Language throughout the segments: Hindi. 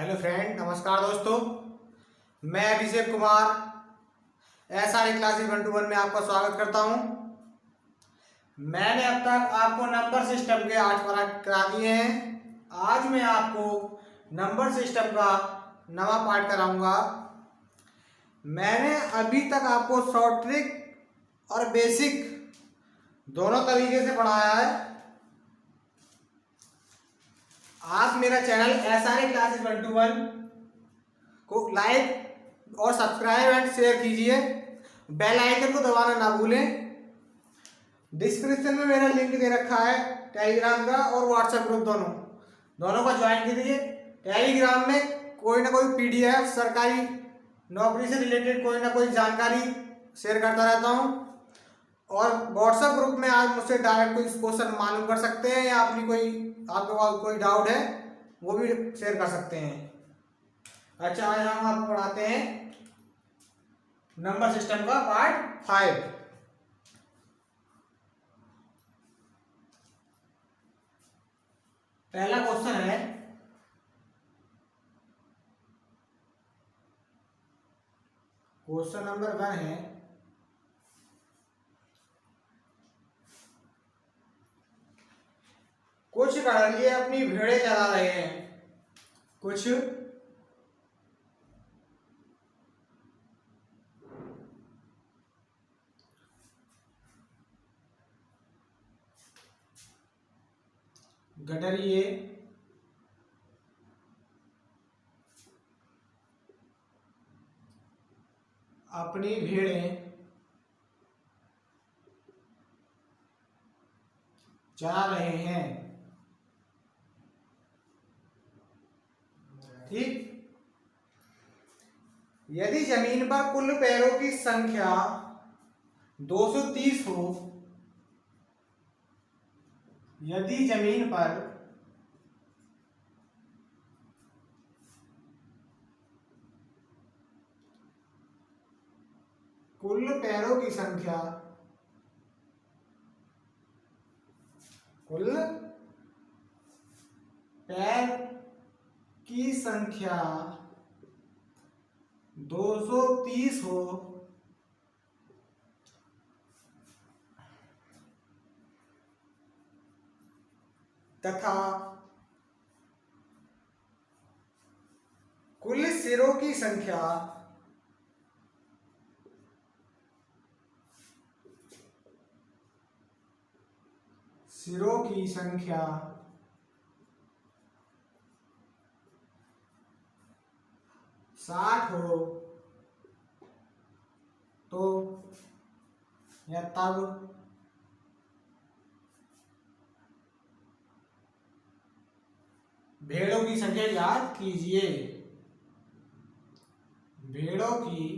हेलो फ्रेंड, नमस्कार दोस्तों। मैं Abhishek Kumar SRE classes 1 to 1 में आपका स्वागत करता हूं। मैंने अब तक आपको नंबर सिस्टम के 8 पार्ट करा दिए हैं। आज मैं आपको नंबर सिस्टम का नवा पार्ट कराऊंगा। मैंने अभी तक आपको शॉर्ट ट्रिक और बेसिक दोनों तरीके से पढ़ाया है। आप मेरा चैनल SRE क्लासेस 1 to 1 को लाइक और सब्सक्राइब एंड शेयर कीजिए। बेल आइकन को दबाना ना भूलें। डिस्क्रिप्शन में मेरा लिंक दे रखा है टेलीग्राम का और व्हाट्सएप ग्रुप दोनों का ज्वाइन कीजिए। टेलीग्राम में कोई ना कोई PDF सरकारी नौकरी से रिलेटेड कोई ना कोई जानकारी शेयर करता रहता हूँ। और व्हाट्सएप ग्रुप में आप मुझसे डायरेक्ट कोई क्वेश्चन मालूम कर सकते हैं या आपके पास कोई डाउट है वो भी शेयर कर सकते हैं। अच्छा, आज हम आपको पढ़ाते हैं नंबर सिस्टम का पार्ट 5। पहला क्वेश्चन है, क्वेश्चन नंबर 1 है, कुछ गड़रिये अपनी भेड़ें चरा रहे हैं। कुछ गडरिये अपनी भेड़ें चरा रहे हैं। ठीक। यदि जमीन पर कुल पैरों की संख्या 230 हो, यदि जमीन पर कुल पैरों की संख्या कुल पैर की संख्या 230 हो तथा कुल सिरों की संख्या 60 हो तो या तब भेड़ों की संख्या ज्ञात कीजिए। भेड़ों की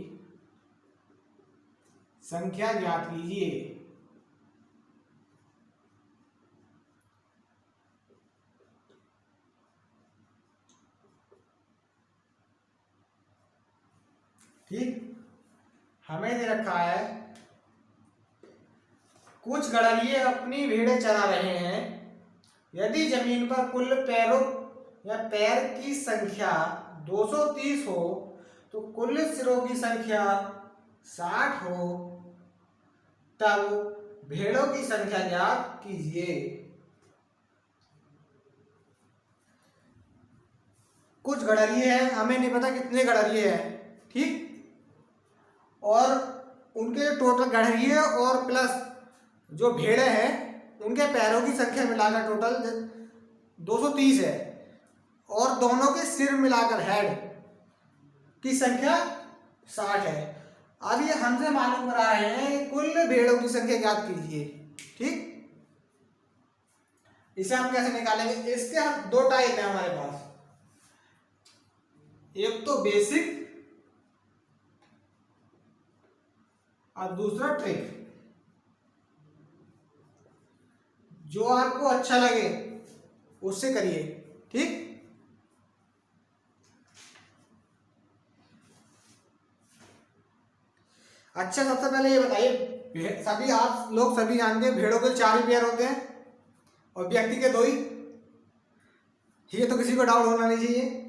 संख्या ज्ञात कीजिए। ठीक। हमें दे रखा है, कुछ गड़रिये अपनी भेड़ें चरा रहे हैं। यदि जमीन पर कुल पैरों या पैर की संख्या 230 हो तो कुल सिरों की संख्या 60 हो, तब भेड़ों की संख्या ज्ञात कीजिए। कुछ गड़रिये हैं, हमें नहीं पता कितने गड़रिये हैं। ठीक। और उनके टोटल गड़रिये और प्लस जो भेड़ें हैं उनके पैरों की संख्या मिलाकर टोटल 230 है और दोनों के सिर मिलाकर हेड की संख्या 60 है। अब ये हमसे मालूम करा रहे हैं कुल भेड़ों की संख्या ज्ञात कीजिए। ठीक। इसे हम कैसे निकालेंगे? इसके हम 2 टाइप है हमारे पास, एक तो बेसिक और दूसरा ट्रिक। जो आपको अच्छा लगे उससे करिए। ठीक। अच्छा, सबसे पहले ये बताइए, सभी आप लोग सभी जानते हैं भेड़ों के 4 ही पैर होते हैं और व्यक्ति के 2 ही। ये तो किसी को डाउट होना नहीं चाहिए।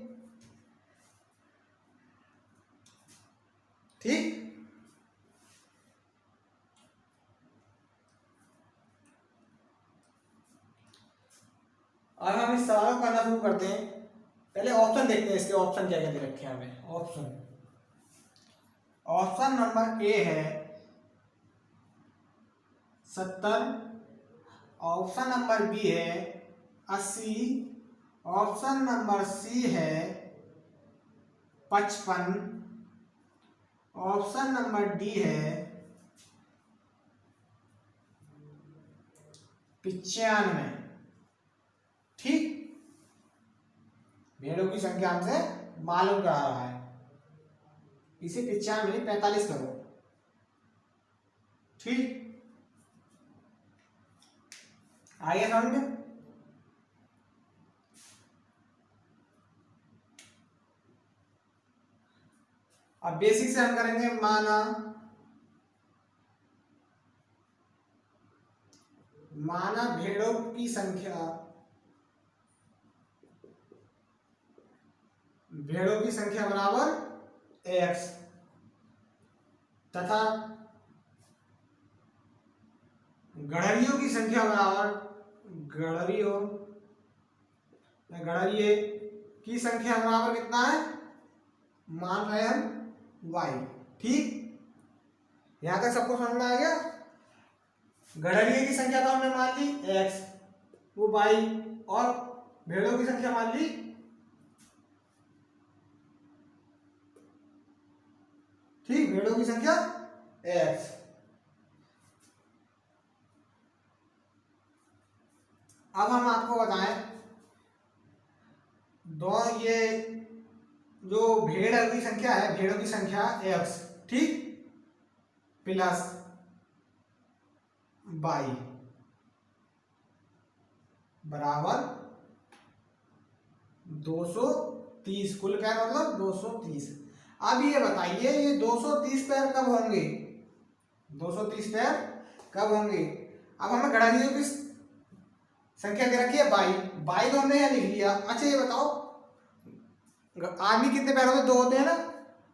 अब हम इस सवाल को करना शुरू करते हैं। पहले ऑप्शन देखते हैं, इसके ऑप्शन क्या क्या दे रखे हैं हमें। ऑप्शन नंबर ए है 70, ऑप्शन नंबर बी है 80, ऑप्शन नंबर सी है 55, ऑप्शन नंबर डी है 95। ठीक, भेड़ों की संख्या हमसे मालूम करा रहा है, इसे 95 नहीं 45 करो। ठीक, आइए समझ में। अब बेसिक से हम करेंगे। माना भेड़ों की संख्या, बराबर x तथा गड़रियों की संख्या बराबर गड़रिये की संख्या बराबर कितना है, मान रहे हम y। ठीक, यहां तक सबको समझ में आ गया। गड़रिये की संख्या तो हमने मान ली x, वो y, और भेड़ों की संख्या मान ली ठीक, भेड़ों की संख्या x। अब हम आपको बताएं, ये जो भेड़ की संख्या है, भेड़ों की संख्या x, ठीक, प्लस y बराबर 230, कुल पैर मतलब 230। अब ये बताइए ये 230 पैर कब होंगे, 230 पैर कब होंगे। अब हमें गड़रियों की संख्या दे रखी है बाई तो हमने यहाँ लिख लिया। अच्छा ये बताओ आदमी कितने पैर होते, 2 होते हैं ना,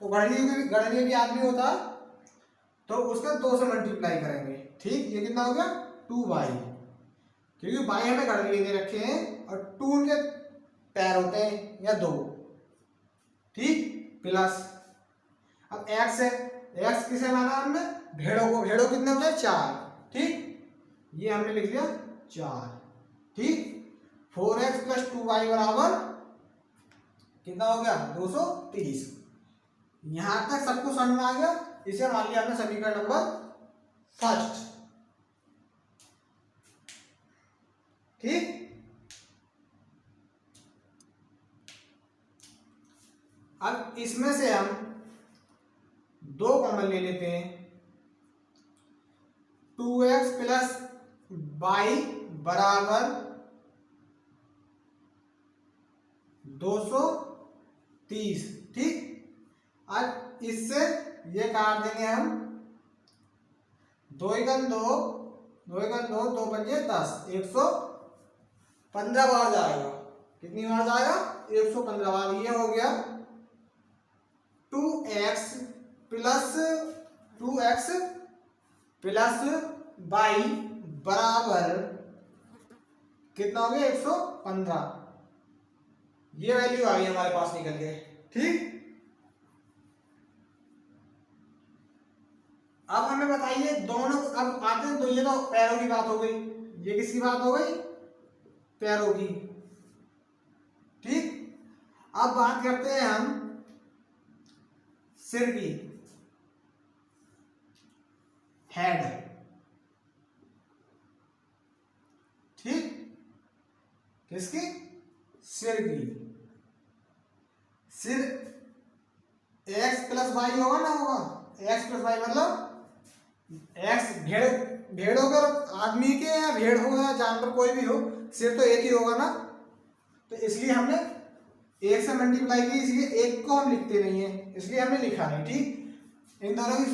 तो गड़रियों भी आदमी होता तो उसका 2 से मल्टीप्लाई करेंगे। ठीक, ये कितना हो गया 2y, क्योंकि बाई हमें गड़रिये दे रखे हैं और 2 उनके पैर होते हैं या 2। ठीक, प्लस अब x है, x किसे माना हमने, भेड़ों को। भेड़ों कितने होते हैं 4। ठीक, ये हमने लिख लिया 4। ठीक, 4x + 2y बराबर कितना हो गया 230। यहां तक सबको समझ में आ गया। इसे मान लिया हमने समीकरण नंबर 1। ठीक, अब इसमें से हम 2 कॉमन ले लेते हैं। 2x + y बराबर 230। ठीक, अब इससे ये काट देंगे हम, 2 × 2 2 × 2 2 × 10, 115 बार जाएगा। कितनी बार जाएगा 115 बार। ये हो गया 2x + y बराबर कितना हो गया 115। ये वैल्यू आ गई हमारे पास निकल के। ठीक, अब हमें बताइए दोनों, अब आते हैं तो ये तो पैरों की बात हो गई, ये किसकी बात हो गई, पैरों की। ठीक, अब बात करते हैं हम सिर की, हेड। ठीक, किसकी, सिर की। सिर x + y होगा ना, होगा x + y मतलब x भेड़ों के, आदमी के या भेड़ हो या जानवर कोई भी हो, सिर तो एक ही होगा ना, तो इसलिए हमने 1 से मल्टीप्लाई की, इसलिए 1 को हम लिखते नहीं है, इसलिए हमने लिखा नहीं। ठीक, इन दोनों की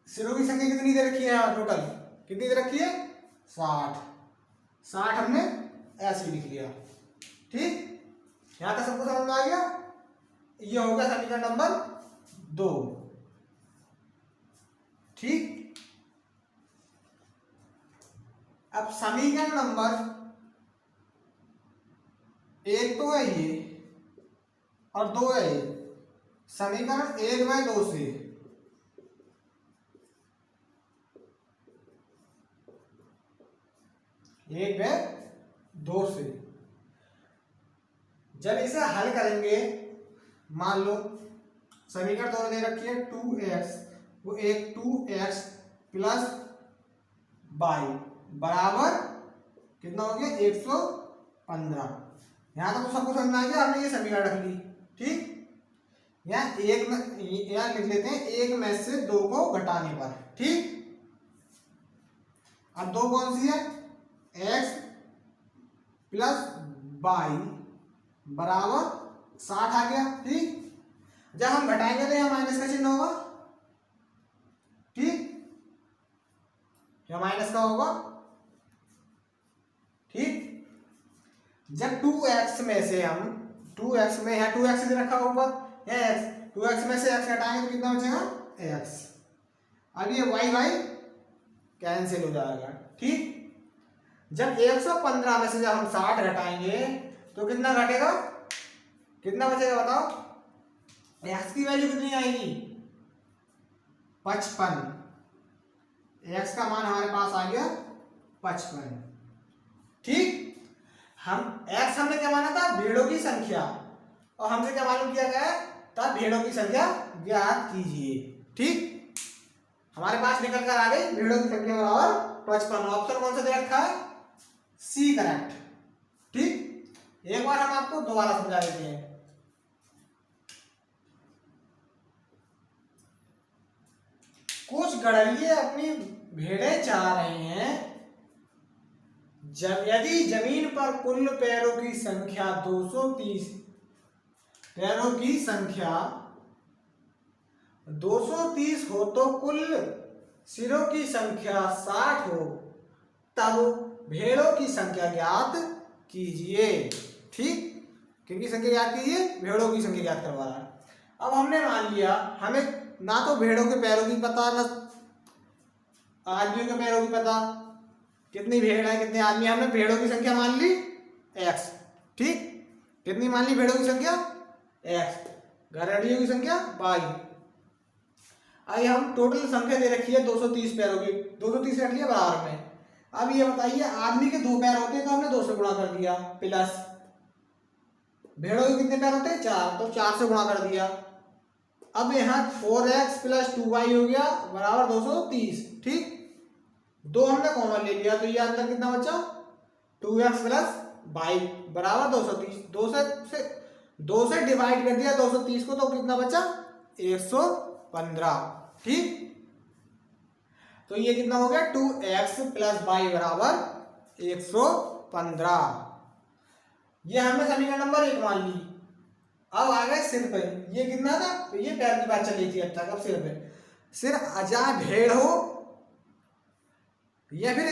सिरों की संख्या कितनी दे रखी है यहाँ, टोटल कितनी दे रखी है 60 हमने ऐसे लिख लिया। ठीक, यहां तक सबको समझ में आ गया। ये होगा समीकरण नंबर 2। ठीक, अब समीकरण नंबर एक तो है ये और दो है ये, समीकरण 1/2 से एक व दो से जब इसे हल करेंगे, मान लो समीकरण दोनों दे रखी है 2x, वो एक 2x प्लस बाई बराबर कितना हो गया 115। यहाँ तक तो सबको समझ में आ गया, हमने ये समीकरण रख ली। ठीक, यहाँ एक में यहाँ लिख लेते हैं एक में से दो को घटाने पर। ठीक, अब दो कौन सी है, x प्लस बाई बराबर 60 आ गया। ठीक, जब हम घटाएंगे तो यहाँ माइनस का चिन्ह होगा। ठीक, यहाँ माइनस का होगा। ठीक, जब 2x में से हम 2x में यहाँ 2x दे रखा ऊपर, x 2x में से x घटाएंगे तो कितना बचेगा x। अब ये y कैंसिल हो जाएगा। ठीक, जब 115 में से जब हम 60 घटाएंगे तो कितना घटेगा, कितना बचेगा बताओ, x की वैल्यू कितनी आएगी 55। x का मान हमारे पास आ गया 55। ठीक, हम x हमने क्या माना था, भेड़ों की संख्या, और हमसे क्या मालूम किया गया था, भेड़ों की संख्या ज्ञात कीजिए। ठीक, हमारे पास निकल कर आ गई भेड़ों की संख्या बराबर 55। ऑप्शन कौन सा दे रखा है, सी करेक्ट। ठीक, एक बार हम आपको दोबारा समझा देते हैं। कुछ गड़रिये अपनी भेड़ें चाह रहे हैं, जब यदि जमीन पर कुल पैरों की संख्या 230, पैरों की संख्या 230 हो तो कुल सिरों की संख्या 60 हो, तब भेड़ों की संख्या ज्ञात कीजिए। ठीक, किनकी संख्या ज्ञात कीजिए, भेड़ों की संख्या ज्ञात करवा रहा है। अब हमने मान लिया हमें ना तो भेड़ों के पैरों की पता, ना आदमियों के पैरों की पता, कितनी भेड़ है कितने आदमी, हमने भेड़ों की संख्या मान ली x। ठीक, कितनी मान ली भेड़ों की संख्या x, गधेड़ियों की संख्या y। आई हम टोटल संख्या दे रखी है 230 पैरों की, 230 रख लिया बराबर में। अब ये बताइए आदमी के 2 पैर होते हैं तो हमने 2 से गुणा कर दिया, प्लस भेड़ों के कितने पैर होते हैं 4, तो 4 से गुणा कर दिया। अब यहाँ 4x प्लस 2y हो गया बराबर 230। ठीक, 2 हमने कॉमन ले लिया तो ये अंदर कितना बचा 2x प्लस y बराबर 230। 2 से डिवाइड कर दिया 230 को तो कितना बचा 115। ठीक, तो ये कितना हो गया 2x प्लस y बराबर 115। ये हमने समीकरण नंबर 1 मान ली। अब आ गए सिर पे, ये कितना था, ये पैर की बात चल रही थी अब तक। अब सिर पे, सिर अजा भेड़ हो या फिर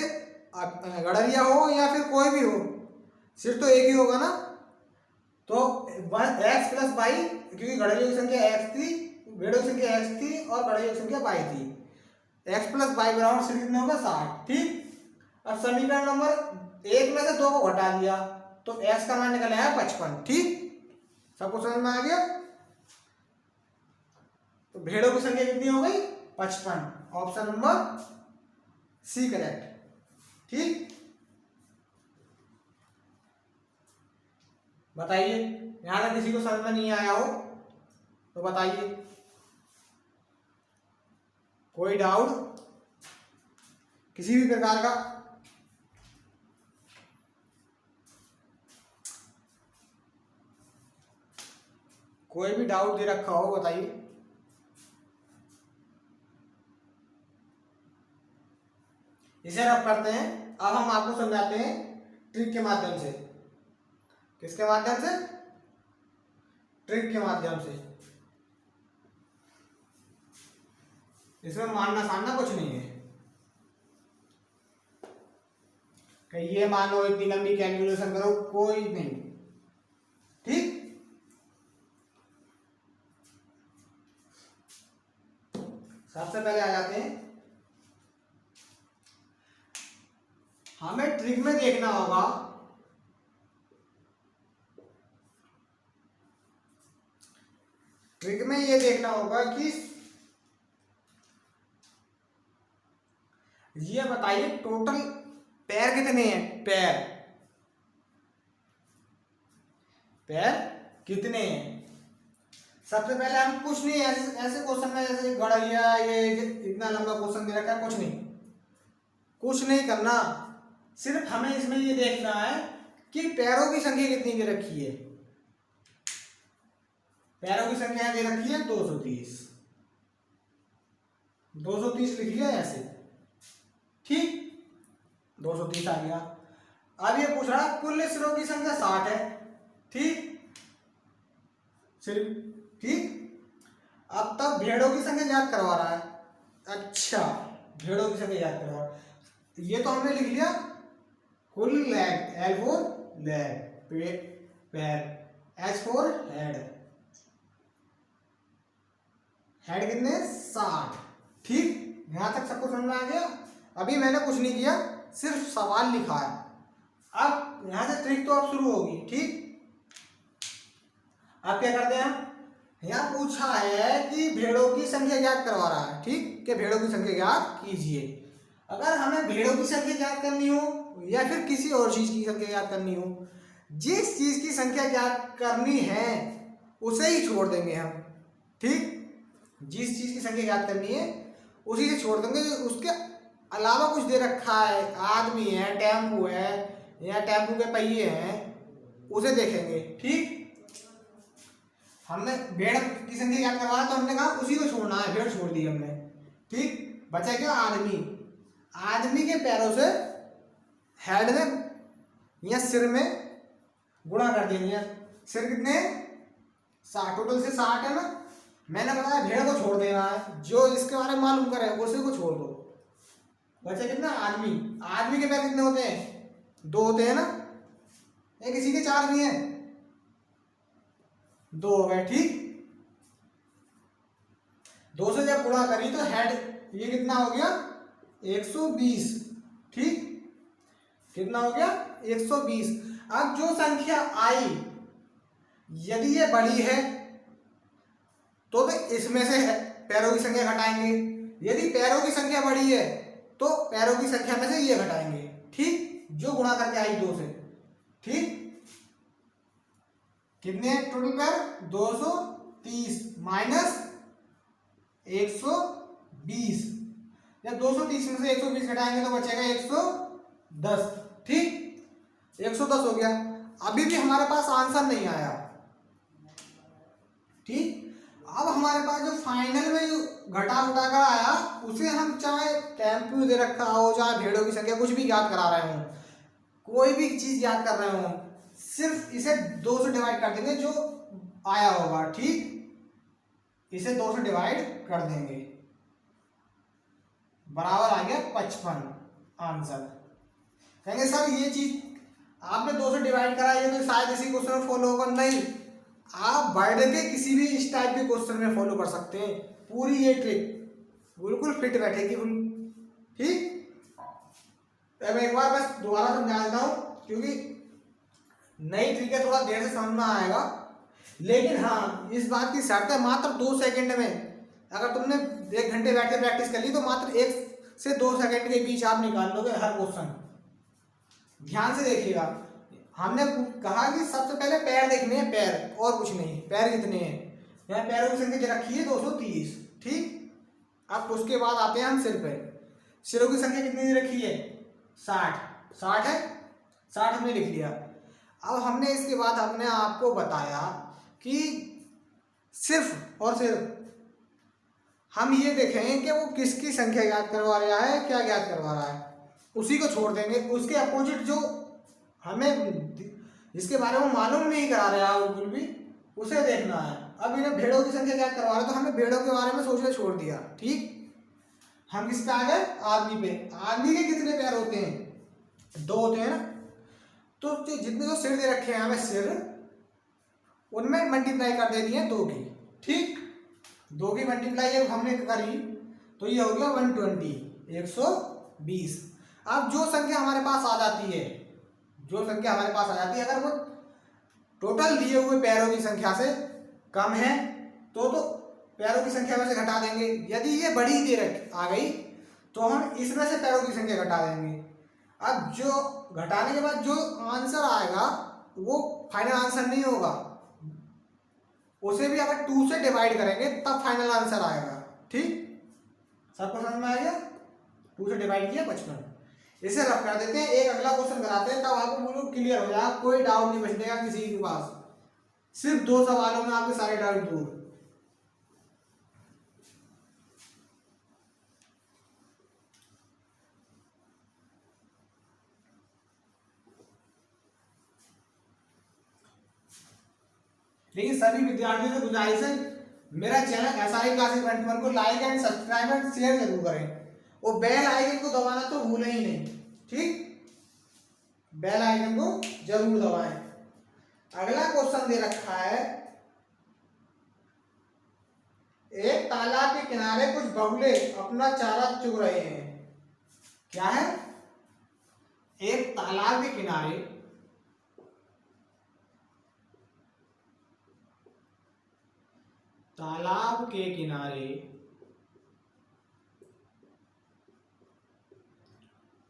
गड़रिया हो या फिर कोई भी हो, सिर तो एक ही होगा ना। तो x प्लस y, क्योंकि गड़रियों की संख्या x थी, भेड़ों की संख्या x थी और गड़रियों की संख्या y थी, x प्लस y बराबर सिर कितना होगा 60। ठीक, अब समीकरण नंबर 1 में से 2 को घटा दिया तो x का मान निकल आया 55। ठीक, सबको समझ में आ गया। तो भेड़ों की संख्या कितनी हो गई 55, ऑप्शन नंबर सी करेक्ट। ठीक, बताइए यहां तक किसी को समझ में नहीं आया हो तो बताइए, कोई डाउट किसी भी प्रकार का। कोई भी डाउट दे रखा हो बताइए। इसे रब करते हैं। अब हम आपको समझाते हैं ट्रिक के माध्यम से। किसके माध्यम से, ट्रिक के माध्यम से। इसमें मानना सानना कुछ नहीं है कि ये मानो इतनी लंबी कैलकुलेशन करो, कोई नहीं। ठीक, सबसे पहले आ जाते हैं, हमें ट्रिक में देखना होगा ट्रिक में ये देखना होगा कि ये बताइए टोटल पैर कितने हैं, पैर कितने हैं। सबसे पहले हम कुछ नहीं, ऐसे क्वेश्चन में जैसे गड़िया ये इतना लंबा क्वेश्चन दे रखा है, कुछ नहीं करना। सिर्फ हमें इसमें ये देखना है कि पैरों की संख्या कितनी दे रखी है। पैरों की संख्या दे रखी है 230 लिख लिया ऐसे, ठीक, 230 आ गया। अब ये पूछ रहा है कुल सिरों की संख्या 60 है, ठीक, सिर्फ ठीक। अब तक भेड़ों की संख्या ज्ञात करवा रहा है। अच्छा, भेड़ों की संख्या ज्ञात करवा रहा है। ये तो हमने लिख लिया कुल लेग, L फॉर लेग, पैर, H फॉर हेड, हेड कितने 60, ठीक। यहां तक सबको समझ में आ गया। अभी मैंने कुछ नहीं किया, सिर्फ सवाल लिखा है। अब यहां से ट्रिक तो अब शुरू होगी, ठीक। अब क्या करते हैं हम, यहाँ पूछा है कि भेड़ों की संख्या ज्ञात करवा रहा है, ठीक, कि भेड़ों की संख्या ज्ञात कीजिए। अगर हमें भेड़ों की संख्या ज्ञात करनी हो या फिर किसी और चीज की संख्या ज्ञात करनी हो, जिस चीज की संख्या ज्ञात करनी है उसे ही छोड़ देंगे हम, ठीक। जिस चीज की संख्या ज्ञात करनी है उसी से छोड़ देंगे। उसके अलावा कुछ दे रखा है, आदमी है, टेम्पू है या टेम्पू के पहिए हैं, उसे देखेंगे, ठीक। हमने भेड़ की संख्या ज्ञात करवाया तो हमने कहा उसी को छोड़ना है, भेड़ छोड़ दी हमने, ठीक। बचा क्या, आदमी के पैरों से हेड में या सिर में गुणा कर देंगे। सिर कितने 60, टोटल से 60 है ना। मैंने बताया भेड़ को छोड़ देना है, जो इसके बारे में मालूम करे उसी को छोड़ दो। बचा कितना, आदमी के पैर कितने होते हैं, 2 होते हैं ना, ये किसी के 4 भी हैं, 2 हो गए, ठीक। 2 से जब गुणा करी तो हेड ये कितना हो गया 120, ठीक, कितना हो गया 120। अब जो संख्या आई यदि ये बड़ी है तो इसमें से पैरों की संख्या घटाएंगे, यदि पैरों की संख्या बड़ी है तो पैरों की संख्या में से ये घटाएंगे, ठीक, जो गुणा करके आई 2 से, ठीक। कितने टोटल पैर 230 माइनस 120, जब 230 में से 120 घटाएंगे तो बचेगा 110, ठीक, 110 हो गया। अभी भी हमारे पास आंसर नहीं आया, ठीक। अब हमारे पास जो फाइनल में जो घटा उठा कर आया उसे हम चाहे टेम्पू दे रखा हो, चाहे भेड़ों की संख्या, कुछ भी याद करा रहे हो, कोई भी चीज याद कर रहे हो, सिर्फ इसे 2 से डिवाइड कर देंगे जो आया होगा, ठीक, इसे 2 से डिवाइड कर देंगे, बराबर आ गया 55 आंसर। कहेंगे सर ये चीज आपने 2 से डिवाइड कराई है तो शायद इसी क्वेश्चन में फॉलो होगा, नहीं, आप बढ़ के किसी भी इस टाइप के क्वेश्चन में फॉलो कर सकते हैं। पूरी ये ट्रिक बिल्कुल फिट बैठेगी, ठीक। अब एक बार बस दोबारा समझा देता हूँ क्योंकि नई ट्रिक है, थोड़ा देर से समझ में आएगा, लेकिन हाँ इस बात की शर्त है मात्र 2 सेकंड में, अगर तुमने 1 घंटे बैठ के प्रैक्टिस कर ली तो मात्र 1 से 2 सेकंड के बीच आप निकाल लोगे हर क्वेश्चन। ध्यान से देखिएगा, हमने कहा कि सबसे पहले पैर देखने हैं, पैर और कुछ नहीं, पैर कितने हैं, यहाँ पैरों की संख्या रखी है 230, ठीक। अब उसके बाद आते हैं हम सिर पे, सिरों की संख्या कितनी रखी है 60 है, 60 हमने लिख लिया। अब हमने इसके बाद हमने आपको बताया कि सिर्फ और सिर्फ हम ये देखें कि वो किसकी संख्या ज्ञात करवा रहा है, क्या ज्ञात करवा रहा है, उसी को छोड़ देंगे। उसके अपोजिट जो हमें जिसके बारे में मालूम नहीं करा रहा है बिल्कुल भी, उसे देखना है। अब इन्हें भेड़ों की संख्या ज्ञात करवा रहा है तो हमें भेड़ों के बारे में सोचना छोड़ दिया, ठीक। हम किस पे आ गए, आदमी पे। आदमी के कितने पैर होते हैं 2 होते हैं ना, तो जितने जो सिर दे रखे हैं हमें सिर, उनमें मल्टीप्लाई कर देनी है 2 की, ठीक। 2 की मल्टीप्लाई जब हमने करी तो ये हो गया 120। अब जो संख्या हमारे पास आ जाती है, अगर वो टोटल दिए हुए पैरों की संख्या से कम है तो पैरों की संख्या में से घटा देंगे। यदि ये बड़ी दे आ गई तो हम इसमें से पैरों की संख्या घटा देंगे। अब जो घटाने के बाद जो आंसर आएगा वो फाइनल आंसर नहीं होगा, उसे भी अगर 2 से डिवाइड करेंगे तब फाइनल आंसर आएगा। ठीक, सबको समझ में आ गया? 2 से डिवाइड किया 55। इसे रफ कर देते हैं, एक अगला क्वेश्चन कराते हैं, तब आपको बिल्कुल क्लियर हो जाएगा, कोई डाउट नहीं बचेगा किसी के पास। सिर्फ 2 सवालों में आपके सारे डाउट दूर। लेकिन सभी विद्यार्थियों से गुजारिश है, मेरा चैनल SRE क्लासेस 21 को like and subscribe and share जरूर करें, और बेल आइकन को दबाना तो भूलें ही नहीं। ठीक, बेल आइकन को जरूर दबाएं। अगला क्वेश्चन दे रखा है, एक तालाब के किनारे कुछ बगुले अपना चारा चुग रहे हैं। क्या है? एक तालाब के किनारे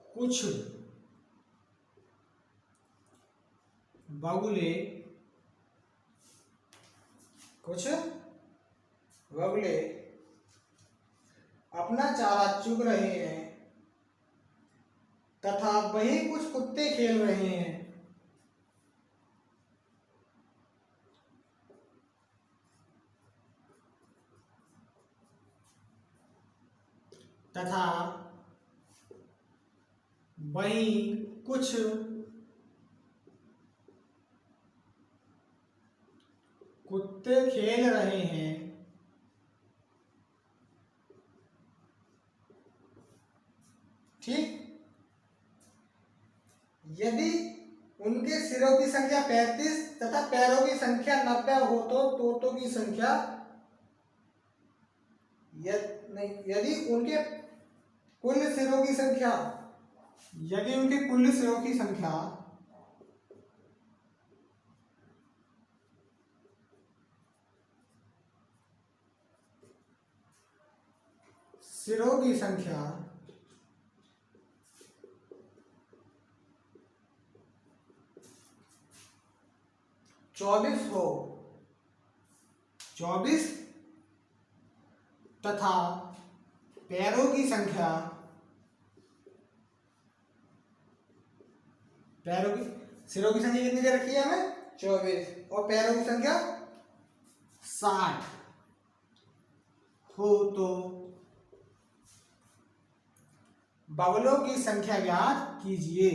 कुछ बगुले अपना चारा चुग रहे हैं तथा वहीं कुछ कुत्ते खेल रहे हैं। तथा वहीं कुछ कुत्ते खेल रहे हैं। ठीक, यदि उनके सिरों की संख्या 35 तथा पैरों की संख्या 90 हो तो तोतों की संख्या, यदि उनके कुल सिरों की संख्या सिरों की संख्या 24 हो, 24 तथा पैरों की संख्या सिरों की संख्या कितनी दे रखी है हमें? 24 और पैरों की संख्या 60 हो तो बगुलों की संख्या ज्ञात कीजिए।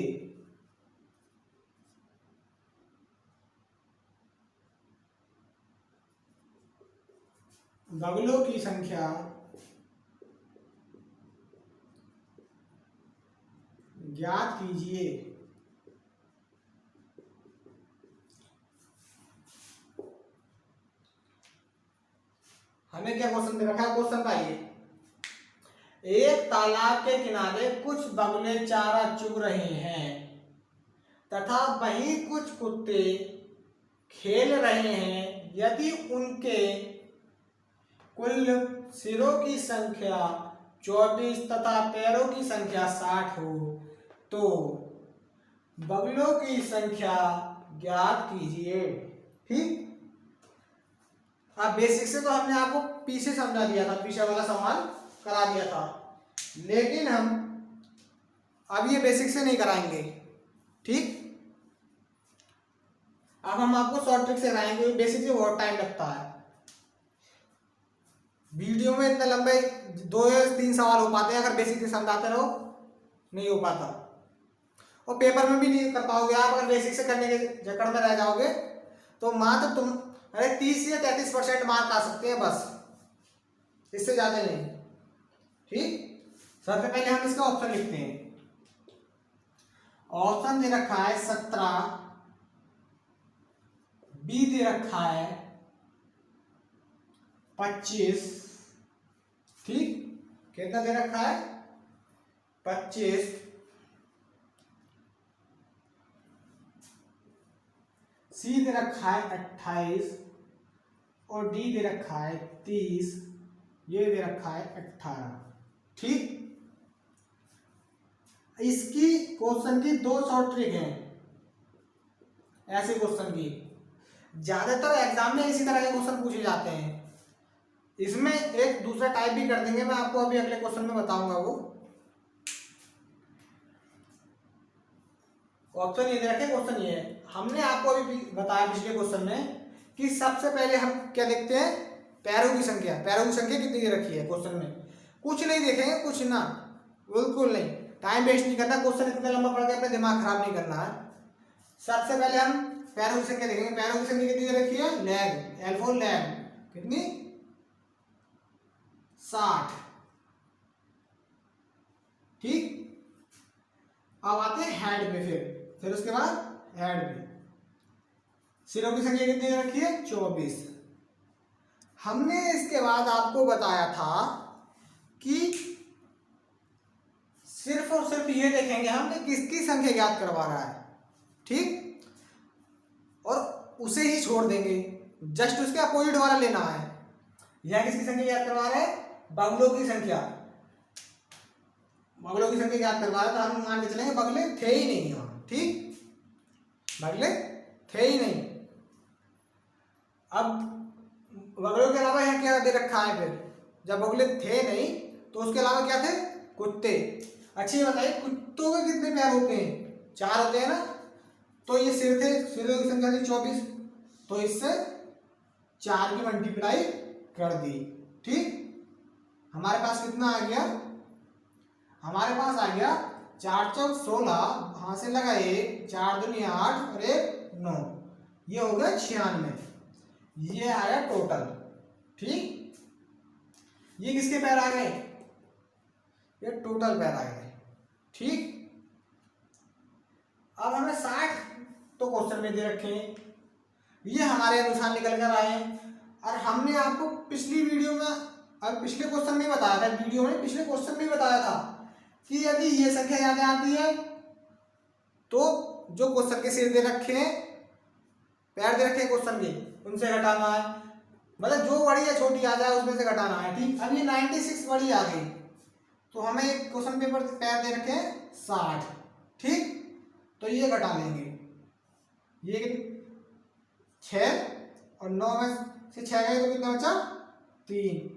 बगुलों की संख्या ज्ञात कीजिए। हमें क्या क्वेश्चन दे रखा है? क्वेश्चन का ये, एक तालाब के किनारे कुछ बगुले चारा चुग रहे हैं तथा वहीं कुछ कुत्ते खेल रहे हैं। यदि उनके कुल सिरों की संख्या 24 तथा पैरों की संख्या 60 हो तो बगुलों की संख्या ज्ञात कीजिए। ठीक, अब बेसिक से तो हमने आपको पीछे समझा दिया था, पीछे वाला सवाल करा दिया था, लेकिन हम अब ये बेसिक से नहीं कराएंगे। ठीक, अब हम आपको शॉर्ट ट्रिक से कराएंगे, बेसिक से बहुत टाइम लगता है। वीडियो में इतने लंबे 2 या 3 सवाल हो पाते हैं अगर बेसिक से समझाते रहो, नहीं हो पाता, और पेपर में भी नहीं कर पाओगे आप अगर बेसिक से करने के जकड़ में रह जाओगे तो मात्र तुम 30 या 33% मार्क आ सकते हैं बस, इससे ज्यादा नहीं। ठीक, सबसे पहले हम इसका ऑप्शन लिखते हैं। ऑप्शन दे रखा है 17, बी दे रखा है 25। ठीक, कितना दे रखा है? 25। सी दे रखा है 28 और डी दे रखा है 30, ये दे रखा है 18। ठीक, इसकी क्वेश्चन की दो शॉर्ट ट्रिक हैं ऐसे क्वेश्चन की। ज्यादातर एग्जाम में इसी तरह के क्वेश्चन पूछे जाते हैं। इसमें एक दूसरा टाइप भी कर देंगे, मैं आपको अभी अगले क्वेश्चन में बताऊंगा। वो ऑप्शन ये दे रखे, क्वेश्चन ये है। हमने आपको अभी बताया पिछले क्वेश्चन में कि सबसे पहले हम क्या देखते हैं, पैरों की संख्या। पैरों की संख्या कितनी दे रखी है क्वेश्चन में, कुछ नहीं देखेंगे, कुछ ना, बिल्कुल नहीं, टाइम वेस्ट नहीं करना। क्वेश्चन इतना लंबा पड़ गया, अपने दिमाग खराब नहीं करना है। सबसे पहले हम पैरों की संख्या देखेंगे। पैरों की संख्या कितनी दे रखी है, लेग, एल फॉर लेग, कितनी 60। ठीक, अब आते हैं हेड पे, फिर उसके बाद हेड पे सिरों की संख्या कितनी दे रखी है, 24। हमने इसके बाद आपको बताया था कि सिर्फ और सिर्फ ये देखेंगे हम कि किसकी संख्या ज्ञात करवा रहा है। ठीक, और उसे ही छोड़ देंगे, जस्ट उसके अपोजिट वाला लेना है। यह किसकी संख्या ज्ञात करवा रहा है, बगलों की संख्या। बगलों की संख्या ज्ञात करवा रहा है, तो हम मान के चलेंगे बगले थे ही नहीं वहां। ठीक, बगले थे ही नहीं। अब बगलों के अलावा यहाँ क्या दे रखा है, फिर जब बगले थे नहीं तो उसके अलावा क्या थे, कुत्ते। अच्छा ये बताइए, कुत्तों के कितने पैर होते हैं, 4 होते हैं ना। तो ये सिर थे, सिरों की संख्या थी 24, तो इससे 4 की मल्टीप्लाई कर दी। ठीक, हमारे पास कितना आ गया, हमारे पास आ गया 4 चौक 16, वहां से लगा 1, 4 दूनी 8 और 1 9, ये हो गया 96। ये आया टोटल। ठीक, ये किसके पैर आ गए, ये टोटल पैर आ गए। ठीक, अब हमें 60 तो क्वेश्चन में दे रखे हैं, ये हमारे अनुसार निकल कर आए हैं। और हमने आपको पिछली वीडियो में और पिछले क्वेश्चन में बताया था, वीडियो में पिछले क्वेश्चन में बताया था कि यदि ये संख्या ज्यादा आती है तो जो क्वेश्चन के सिर दे रखे हैं, पैर दे रखे हैं क्वेश्चन के, उनसे घटाना है। मतलब जो बड़ी या छोटी आ जाए उसमें से घटाना है। ठीक, अब ये 96 बड़ी आ गई, तो हमें एक क्वेश्चन पेपर पैर दे रखे हैं 60। ठीक, तो ये घटा लेंगे, ये 6 और 9 में से 6 गए तो कितना बचा, 3,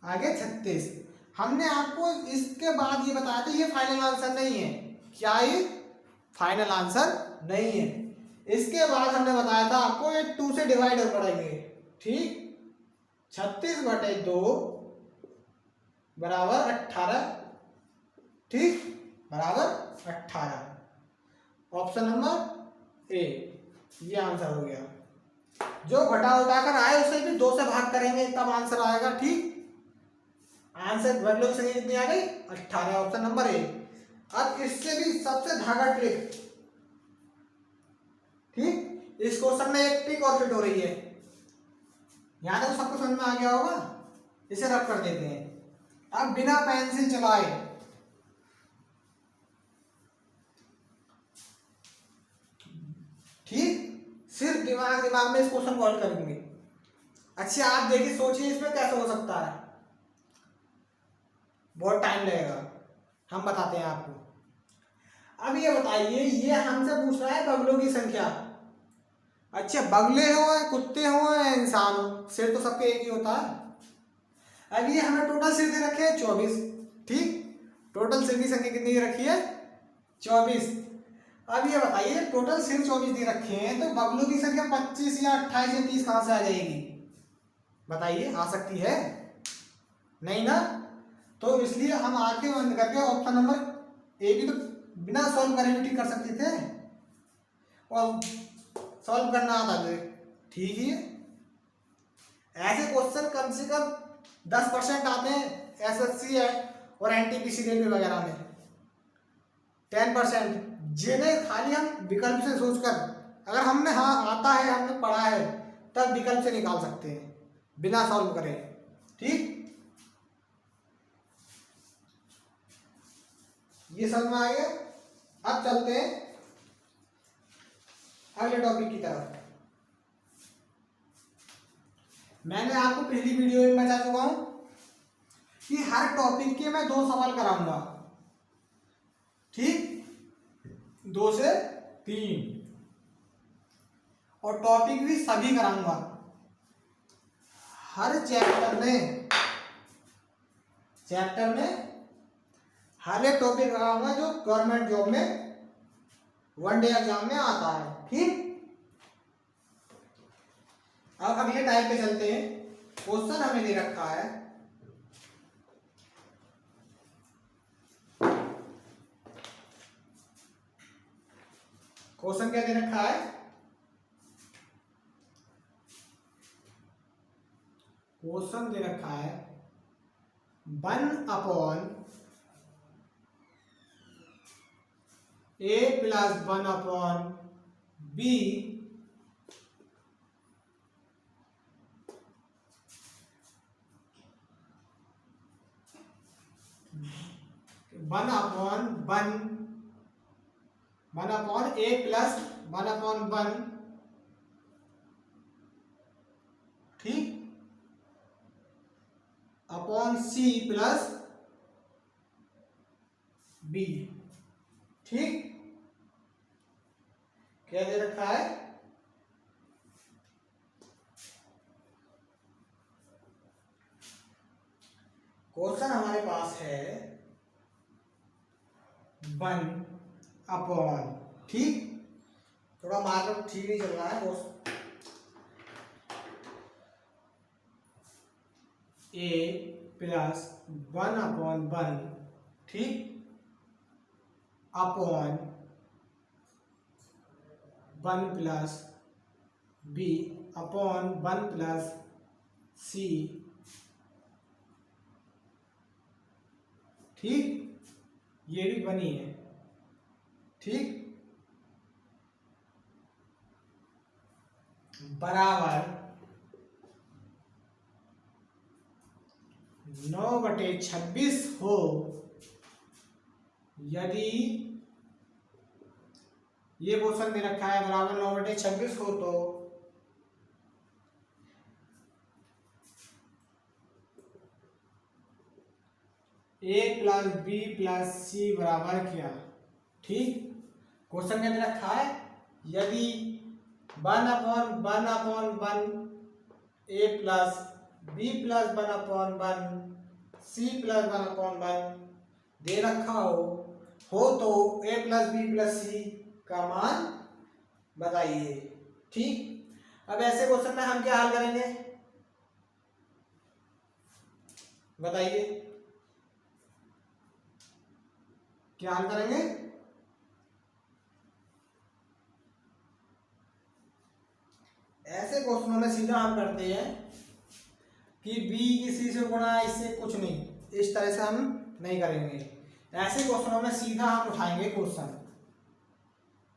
आगे 36। हमने आपको इसके बाद ये बताया था ये फाइनल आंसर नहीं है। क्या ये फाइनल आंसर नहीं है। इसके बाद हमने बताया था आपको ये 2 से डिवाइड हो पड़ेंगे। ठीक, 36/2 बराबर 18। ठीक, बराबर 18। ऑप्शन नंबर ए, ये आंसर हो गया। जो घटा उठाकर आए उसे भी 2 से भाग करेंगे तब आंसर आएगा। ठीक, आंसर बदलो की संख्या कितनी आ गई, 18, ऑप्शन नंबर ए। अब इससे भी सबसे धागा ट्रिक। ठीक, इस क्वेश्चन में एक ट्रिक और फिट हो रही है, यहां तक सबको समझ में आ गया होगा। इसे रब कर देते हैं। अब बिना पेंसिल चलाए ठीक, सिर्फ दिमाग में इस क्वेश्चन को हल करेंगे। अच्छा आप देखिए, सोचिए इसमें कैसे हो सकता है, बहुत टाइम लगेगा, हम बताते हैं आपको। अब ये बताइए, ये हमसे पूछ रहा है बगलों की संख्या। अच्छा, बगले हो या कुत्ते हो या इंसान हो, सिर तो सबके एक ही होता है। अब ये हमें टोटल सिर दे रखे हैं 24। ठीक, टोटल सिर की संख्या कितनी दे रखी है, 24। अब ये बताइए, टोटल सिर 24 दे रखे हैं, तो बगलों की संख्या 25 या 28 या 30 कहां से आ जाएगी, बताइए। आ सकती है नहीं ना, तो इसलिए हम आंखें बंद करके ऑप्शन नंबर ए भी तो बिना सॉल्व करे भी ठीक कर सकते थे, और सॉल्व करना आता है। ठीक ही है, ऐसे क्वेश्चन कम से कम 10% आते हैं एसएससी है और एनटीपीसी रेलवे वगैरह में। 10% जिन्हें खाली हम विकल्प से सोचकर, अगर हमने हाँ आता है, हमने पढ़ा है, तब विकल्प से निकाल सकते हैं बिना सॉल्व करे। ठीक, ये समझ में आ गया। अब चलते हैं अगले टॉपिक की तरफ। मैंने आपको पहली वीडियो में बता चुका हूं कि हर टॉपिक के मैं 2 सवाल कराऊंगा, ठीक, 2 से 3, और टॉपिक भी सभी कराऊंगा। हर चैप्टर में हर एक टॉपिक कराऊंगा जो गवर्नमेंट जॉब में 1 डे एग्जाम में आता है, ठीक। अब अगले टाइप पे चलते हैं। क्वेश्चन हमें दे रखा है, क्वेश्चन क्या दे रखा है, क्वेश्चन दे रखा है 1/a plus 1/b one upon a plus 1/1, ठीक, अपॉन c प्लस b, ठीक। क्या दे रखा है, क्वेश्चन हमारे पास है 1/, ठीक, थोड़ा मार्क ठीक नहीं चल रहा है, a प्लस 1/1, ठीक, upon 1 plus b upon 1 plus c, ठीक, ये भी बनी है, ठीक, बराबर 9/26 हो यदि ये क्वेश्चन दे रखा है बराबर 9/26 हो तो a plus b plus c बराबर क्या, ठीक। क्वेश्चन क्या दे रखा है, यदि 1/1/1 a plus b plus 1/1 c plus 1/1 दे रखा हो तो a plus b plus c का मान बताइए, ठीक। अब ऐसे क्वेश्चन में हम क्या हल करेंगे बताइए, क्या हल करेंगे, ऐसे क्वेश्चनों में सीधा हम करते हैं कि b की c से गुणा, इससे कुछ नहीं, इस तरह से हम नहीं करेंगे। ऐसे क्वेश्चनों में सीधा हम उठाएंगे क्वेश्चन,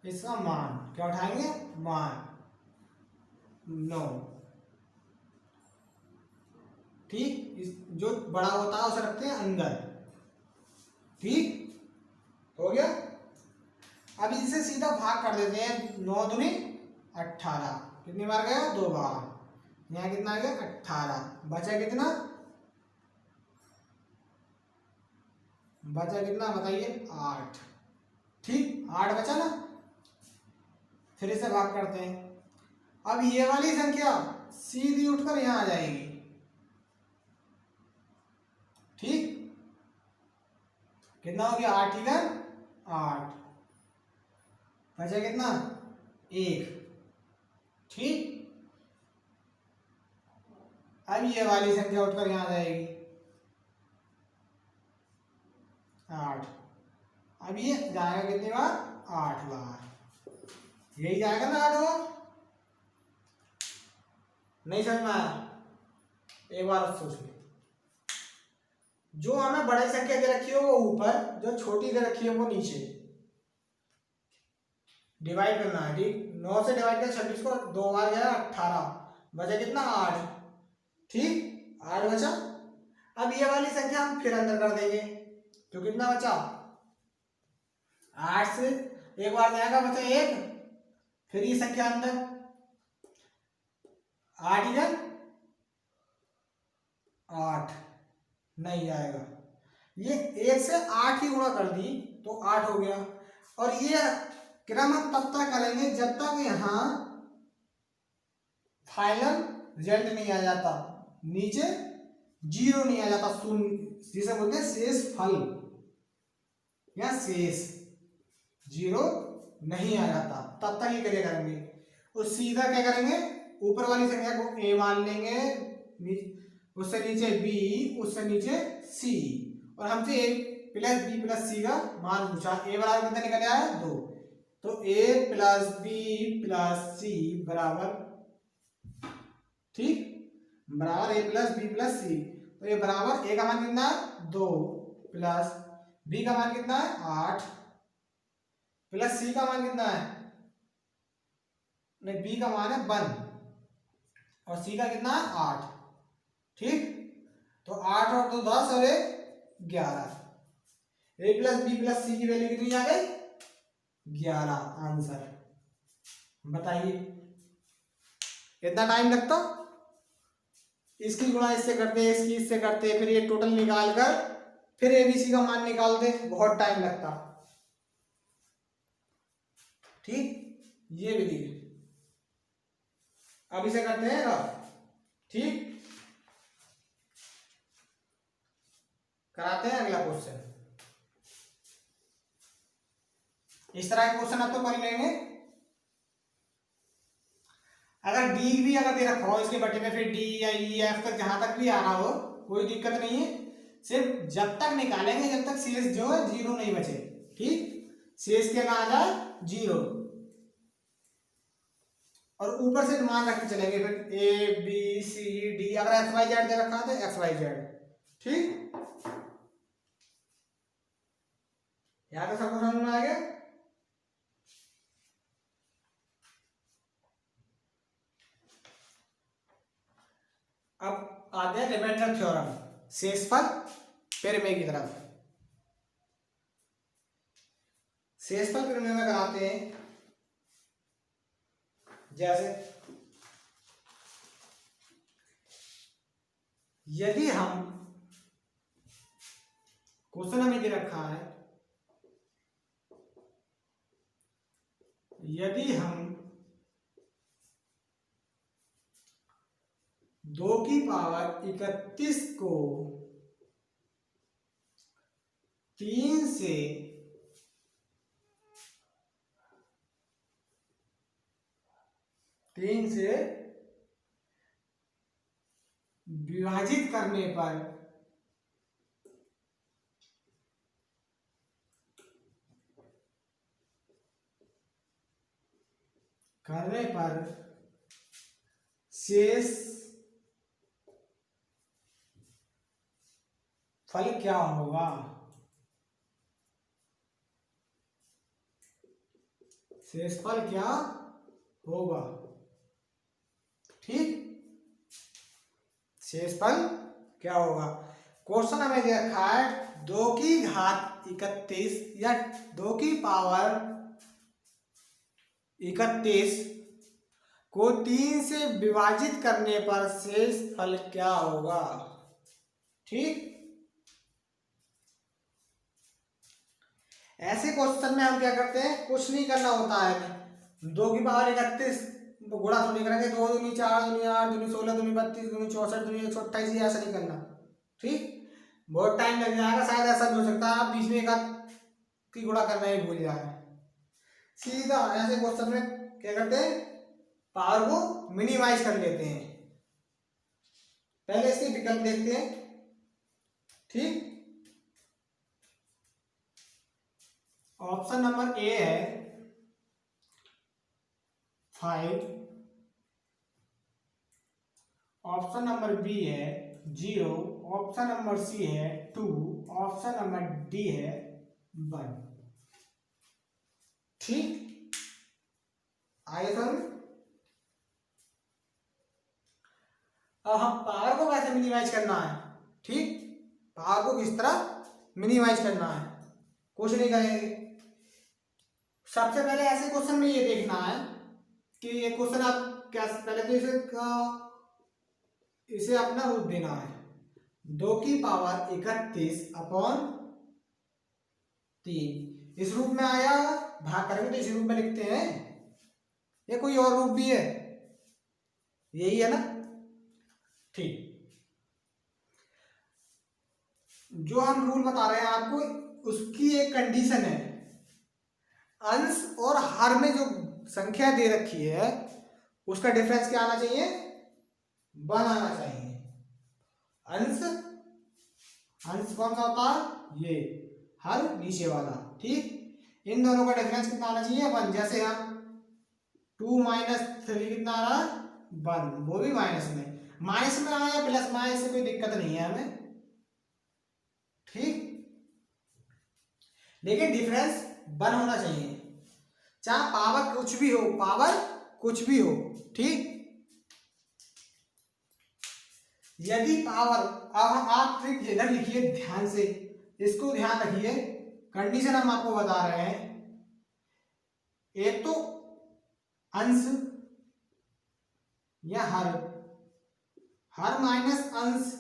इसका मान क्या उठाएंगे, मान 9, ठीक, जो बड़ा होता है उसे रखते हैं अंदर, ठीक, हो गया। अब इसे सीधा भाग कर देते हैं, 9 दूनी 18, कितनी बार गया, 2 बार, यहाँ कितना आ गया 18, बचा कितना, बताइए 8, ठीक, 8 बचा ना, फिर इसे भाग करते हैं। अब ये वाली संख्या सीधी उठकर यहां आ जाएगी, ठीक, कितना हो गया 8 इधर 8, बचा कितना 1, ठीक। अब ये वाली संख्या उठकर यहां आ जाएगी 8, अब ये जाएगा कितनी बार, 8 बार, यही जाएगा ना 8 बार, नहीं समझ में आया, एक बार सोच ले, जो हमें बड़ी संख्या दे रखी है वो ऊपर, जो छोटी दे रखी है वो नीचे, डिवाइड करना है, ठीक, 9 से डिवाइड कर 26 को 2 बार गया 18, बचा कितना 8, ठीक, 8 बचा। अब ये वाली संख्या हम फिर अंदर कर देंगे, तो कितना बचा 8 से एक बार जाएगा, बचा 1, फिर ये संख्या अंदर 8 इधर 8 नहीं आएगा। ये 1 से 8 ही गुणा कर दी तो 8 हो गया। और ये क्रम हम तब तक करेंगे जब तक यहाँ फाइनल रिजल्ट नहीं आ जाता, नीचे 0 नहीं आ जाता, शून्य जिसे बोलते हैं शेष फल या शेष 0 नहीं आ जाता, तब तक ये करिए करेंगे। और सीधा क्या करेंगे, ऊपर वाली संख्या को a मान लेंगे, उससे नीचे b, उससे नीचे c, और हमसे a plus b plus c का मान पूछा। a बराबर कितना निकल आया 2, तो a plus b plus c बराबर, ठीक, बराबर a plus b plus c। तो ये बराबर a का मान कितना है 2 प्लस b का मान कितना है 8 प्लस c का मान कितना है, नहीं b का मान है 1 और c का कितना है 8, ठीक। तो 8 और 2 10 और 1 11, a plus b plus c की वैल्यू कितनी आ गई 11। आंसर बताइए कितना टाइम लगता, इसकी गुणा इससे करते, इसकी इससे करते, फिर ये टोटल निकाल कर फिर एबीसी का मान निकालते, बहुत टाइम लगता, ठीक। ये विधि अब इसे करते हैं अब, ठीक, कराते हैं अगला क्वेश्चन। इस तरह के क्वेश्चन अब तो कर लेंगे। अगर डी भी अगर दे रखा हो इसके बटे में, फिर डी या ई एफ तक जहां तक भी आ रहा हो कोई दिक्कत नहीं है, सिर्फ जब तक निकालेंगे जब तक शेष जो है 0 नहीं बचे, ठीक। शेष क्या कहा जाए 0, और ऊपर से मान रख के चलेंगे, फिर ए बी सी डी, अगर एक्स वाई जेड दे रखा है तो एक्स वाई जेड, ठीक। यहाँ तो सबको समझ में आ गया। अब आते हैं रिमाइंडर थ्योरम, शेषफल प्रमेय की तरफ। शेषफल प्रमेय में कराते हैं, जैसे यदि हम क्वेश्चन हमें दे रखा है, यदि हम 2 की पावर 31 को 3 से विभाजित करने पर शेष फल क्या होगा, शेषफल क्या होगा, ठीक। शेषफल क्या होगा, क्वेश्चन हमें दे रखा है 2 की घात 31 या 2 की पावर 31 को 3 से विभाजित करने पर शेष फल क्या होगा, ठीक। ऐसे क्वेश्चन में हम क्या करते हैं, कुछ नहीं करना होता है, 2 की पावर 31 गुणा तो नहीं करेंगे, 2 दूनी 4 दूनी 8 दूनी 16 दूनी 32 दूनी 64 दूनी 128, ऐसा नहीं करना, ठीक। बहुत टाइम लग जाएगा, शायद ऐसा भी हो सकता है आप बीच में एक की गुणा करना ही भूल जाए। सीधा ऐसे क्वेश्चन में क्या करते हैं, पावर को मिनिमाइज कर लेते हैं। पहले इसके विकल्प देखते हैं, ठीक। ऑप्शन नंबर ए है 5, ऑप्शन नंबर बी है 0, ऑप्शन नंबर सी है 2, ऑप्शन नंबर डी है 1, ठीक। आइए समझ। अब हम पावर को कैसे मिनिमाइज करना है, ठीक, पावर को किस तरह मिनिमाइज करना है, कुछ नहीं करेंगे। सबसे पहले ऐसे क्वेश्चन में ये देखना है कि ये क्वेश्चन आप कैसे, पहले तो इसे अपना रूप देना है, 2 की पावर 31 अपॉन 3 इस रूप में आया। भाग करेंगे तो इस रूप में लिखते हैं, या कोई और रूप भी है? यही है ना। ठीक, जो हम रूल बता रहे हैं आपको, उसकी एक कंडीशन है, अंश और हर में जो संख्या दे रखी है उसका डिफरेंस क्या आना चाहिए? 1 आना चाहिए। अंश, अंश कौन सा होता है? ये हर नीचे वाला। ठीक, इन दोनों का डिफरेंस कितना आना चाहिए? 1। जैसे हम 2 माइनस 3 कितना आ रहा है? 1, वो भी माइनस में आया, प्लस में आया, इससे कोई दिक्कत नहीं है हमें। ठीक, लेकिन डिफरेंस 1 होना चाहिए, चाहे पावर कुछ भी हो, पावर कुछ भी हो। ठीक, यदि पावर, अब आप ट्रिक इधर लिखिए ध्यान से, इसको ध्यान रखिए, कंडीशन हम आपको बता रहे हैं। एक तो अंश या हर माइनस अंश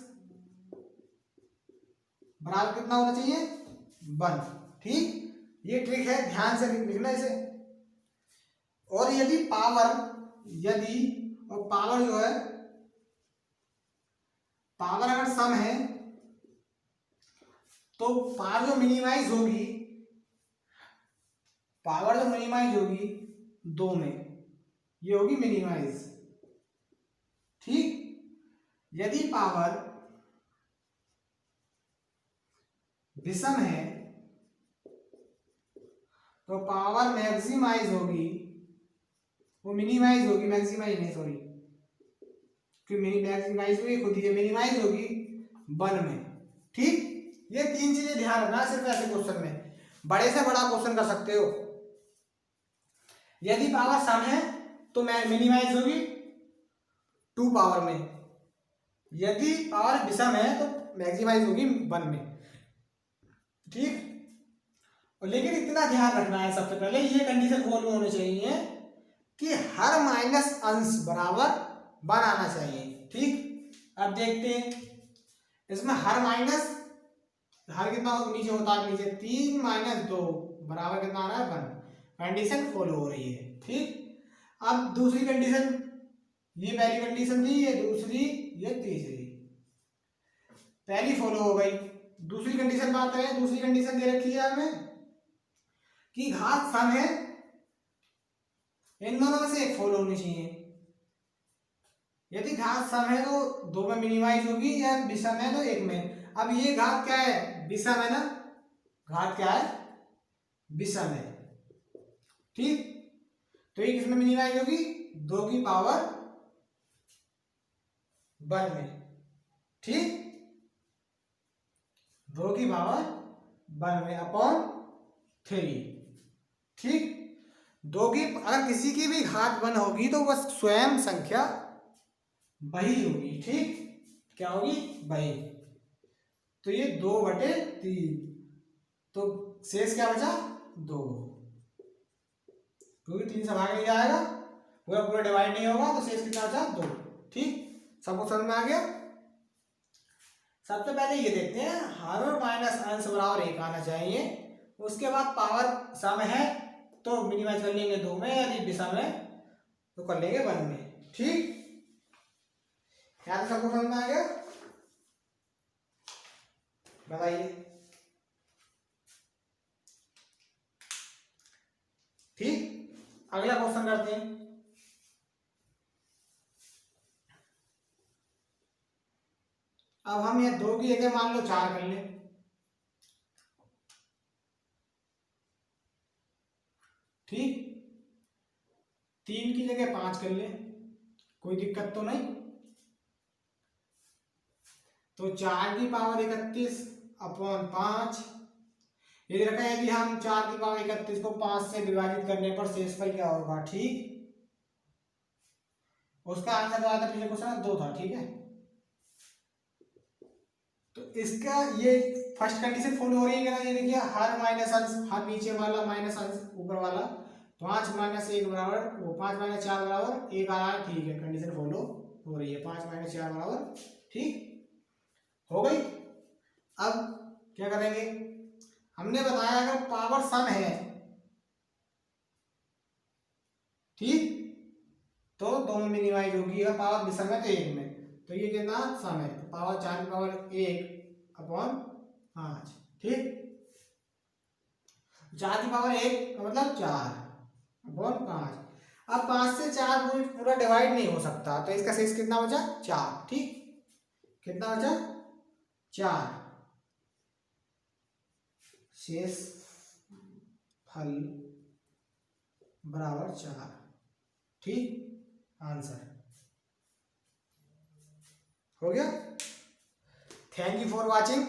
बराबर कितना होना चाहिए? 1। ठीक, ये ट्रिक है, ध्यान से लिखना इसे। और यदि पावर, और पावर जो है, पावर अगर सम है तो पावर जो मिनिमाइज होगी, पावर जो मिनिमाइज होगी 2 में, ये होगी मिनिमाइज। ठीक, यदि पावर विषम है तो पावर मैक्सिमाइज होगी, वो मिनिमाइज होगी, मैक्सिमाइज नहीं, सॉरी, क्योंकि मैक्सिमाइज हुई खुद ही, मिनिमाइज होगी 1 में। ठीक, ये 3 चीजें ध्यान रखना सिर्फ ऐसे क्वेश्चन में, बड़े से बड़ा क्वेश्चन कर सकते हो। यदि पावर सम है तो मिनिमाइज होगी 2 पावर में, यदि पावर विषम है तो मैक्सिमाइज होगी 1 में। ठीक, और लेकिन इतना ध्यान रखना है, सबसे पहले ये कंडीशन फॉलो होनी चाहिए कि हर माइनस अंश बराबर 1 आना चाहिए। ठीक, अब देखते हैं इसमें हर माइनस, हर कितना नीचे होता है? नीचे 3 माइनस 2 बराबर कितना आ रहा है? 1। कंडीशन फॉलो हो रही है। ठीक, अब दूसरी कंडीशन, ये पहली कंडीशन थी, ये दूसरी, ये तीसरी, पहली फॉलो हो गई। दूसरी कंडीशन बात करें, दूसरी कंडीशन दे रखी है हमें कि घात सम है, इन दोनों में से एक फॉलो होनी चाहिए। यदि घात सम है तो 2 में मिनिमाइज होगी, या विषम है तो 1 में। अब ये घात क्या है? विषम है ना, घात क्या है? विषम है। ठीक, तो ये किसमें मिनिमाइज होगी? 2 की पावर 1 में। ठीक, 2 की पावर 1 में अपॉन 3। ठीक, 2 की, अगर किसी की भी घात 1 होगी तो वह स्वयं संख्या वही होगी। ठीक, क्या होगी? वही। तो ये 2/3, तो शेष क्या बचा? 2, क्योंकि 3 से भाग नहीं जाएगा, पूरा पूरा डिवाइड नहीं होगा, तो शेष कितना बचा? 2। ठीक, सबको समझ में आ गया? सबसे पहले ये देखते हैं, हर माइनस अंश बराबर 1 आना चाहिए। उसके बाद पावर सम है तो मिनिमाइज कर लेंगे 2 में, यदि विषम है तो कर लेंगे 1 में। ठीक, क्या तो सबको समझ में आ गया? बताइए। ठीक, अगला क्वेश्चन करते हैं। अब हम ये 2 की जगह मान लो 4 कर लें। ठीक, 3 की जगह 5 कर लें, कोई दिक्कत तो नहीं। तो 4 की पावर 31 अपॉन 5, ये रखा है। यदि हम 4 की पावर 31 को 5 से विभाजित करने पर शेषफल क्या होगा? ठीक, उसका आंसर जो आया था पिछले क्वेश्चन में 2 था। ठीक है, तो इसका ये फर्स्ट कंडीशन फॉलो हो रही है क्या? ये देखिए, हर माइनस अंश, हर नीचे वाला माइनस अंश ऊपर वाला, 5 माइनस 1 बराबर, वो 5 माइनस 4 बराबर 1 आ रहा है। ठीक है, कंडीशन फॉलो हो रही है, 5 माइनस 4 बराबर, ठीक हो गई। अब क्या करेंगे, हमने बताया अगर पावर सम है, ठीक, तो दोनों मिनिमाइज होगी। अगर पावर विषम है तो एक में, तो ये कितना सम है, तो पावर 4 की पावर 1 अपॉन 5, ठीक। 4 की पावर 1 का मतलब 4 अपॉन 5। अब 5 से 4 पूरा डिवाइड नहीं हो सकता, तो इसका शेष कितना बचा, 4, ठीक। कितना बचा, 4। शेष फल बराबर 4, ठीक। आंसर हो गया। Thank you for watching.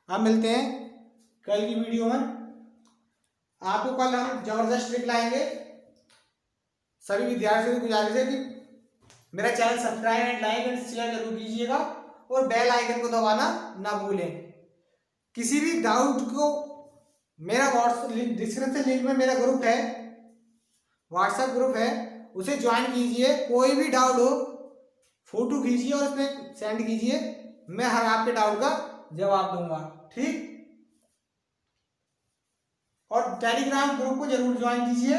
अब मिलते हैं कल की वीडियो में। आपको कल हम जबरदस्त ट्रिक लाएंगे। सभी विद्यार्थियों को गुजारिश है कि मेरा channel subscribe and like and share जरूर कीजिएगा और बेल आइकन को दबाना ना भूलें। किसी भी डाउट को मेरा व्हाट्सएप डिस्क्रिप्शन लिंक में मेरा ग्रुप है, व्हाट्सएप ग्रुप है, उसे ज्वाइन कीजिए। कोई भी डाउट हो फोटो खींचिए और उसमें सेंड कीजिए, मैं हर आपके डाउट का जवाब दूंगा, ठीक। और टेलीग्राम ग्रुप को जरूर ज्वाइन कीजिए,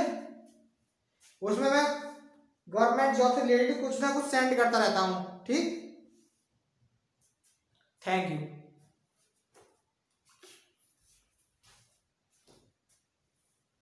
उसमें मैं गवर्नमेंट जॉब से रिलेटेड कुछ ना कुछ सेंड करता रहता हूँ, ठीक। Thank you.